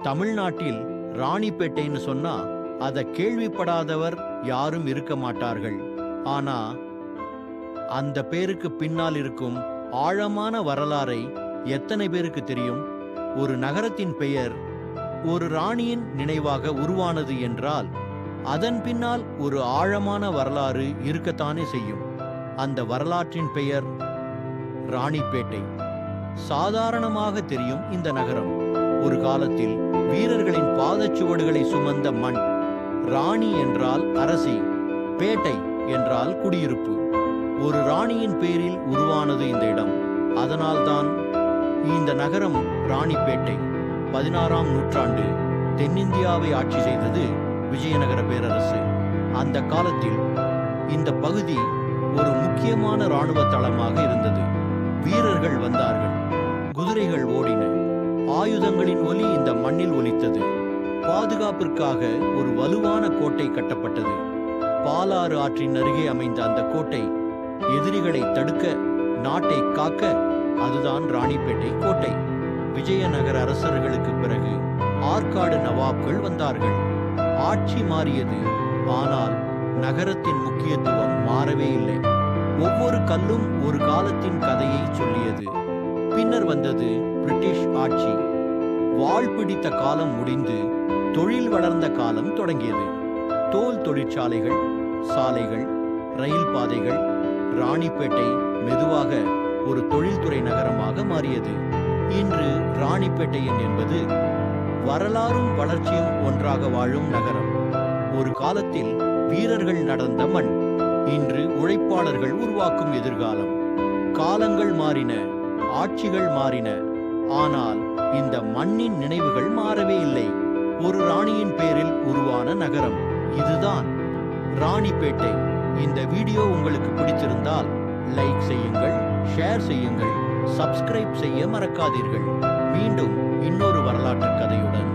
தமிழ்நாட்டில் ராணிப்பேட்டைன்னு சொன்னா அதை கேள்விப்படாதவர் யாரும் இருக்க மாட்டார்கள். ஆனா அந்த பேருக்கு பின்னால் இருக்கும் ஆழமான வரலாறை எத்தனை பேருக்கு தெரியும்? ஒரு நகரத்தின் பெயர் ஒரு ராணியின் நினைவாக உருவானது என்றால் அதன் பின்னால் ஒரு ஆழமான வரலாறு இருக்கத்தானே செய்யும். அந்த வரலாற்றின் பெயர் ராணிப்பேட்டை. சாதாரணமாக தெரியும் இந்த நகரம் ஒரு காலத்தில் வீரர்களின் பாதச்சுவடுகளை சுமந்த மண். ராணி என்றால் அரசி, பேட்டை என்றால் குடியிருப்பு. ஒரு ராணியின் பேரில் உருவானது இந்த இடம். அதனால்தான் இந்த நகரம் ராணிப்பேட்டை. 16ஆம் நூற்றாண்டு தென்னிந்தியாவை ஆட்சி செய்தது விஜயநகர பேரரசு. அந்த காலத்தில் இந்த பகுதி ஒரு முக்கியமான இராணுவ தளமாக இருந்தது. வீரர்கள் வந்தார்கள், குதிரைகள் ஓடின, ஆயுதங்களின் ஒலி இந்த மண்ணில் ஒலித்தது. பாதுகாப்பிற்காக ஒரு வலுவான கோட்டை கட்டப்பட்டது. பாலாறு ஆற்றின் அருகே அமைந்த அந்த கோட்டை எதிரிகளை தடுக்க, நாட்டை காக்க. அதுதான் ராணிப்பேட்டை கோட்டை. விஜயநகர அரசர்களுக்கு பிறகு ஆற்காடு நவாப்கள் வந்தார்கள். ஆட்சி மாறியது, ஆனால் நகரத்தின் முக்கியத்துவம் மாறவே இல்லை. ஒவ்வொரு கல்லும் ஒரு காலத்தின் கதையை சொல்லியது. பின்னர் வந்தது பிரிட்டிஷ் ஆட்சி. வாள் பிடித்த காலம் முடிந்து தொழில் வளர்ந்த காலம் தொடங்கியது. தோல் தொழிற்சாலைகள், சாலைகள், ரயில் பாதைகள். ராணிப்பேட்டை மெதுவாக ஒரு தொழில்துறை நகரமாக மாறியது. இன்று ராணிப்பேட்டை என்பது வரலாறும் வளர்ச்சியும் ஒன்றாக வாழும் நகரம். ஒரு காலத்தில் வீரர்கள் நடந்த மண், இன்று உழைப்பாளர்கள் உருவாக்கும் எதிர்காலம். காலங்கள் மாறின, ஆட்சிகள் மாறின, ஆனால் இந்த மண்ணின் நினைவுகள் மாறவே இல்லை. ஒரு ராணியின் பேரில் உருவான நகரம் இதுதான் ராணிப்பேட்டை. இந்த வீடியோ உங்களுக்கு பிடித்திருந்தால் லைக் செய்யுங்கள், ஷேர் செய்யுங்கள், சப்ஸ்கிரைப் செய்ய மறக்காதீர்கள். மீண்டும் இன்னொரு வரலாற்று கதையுடன்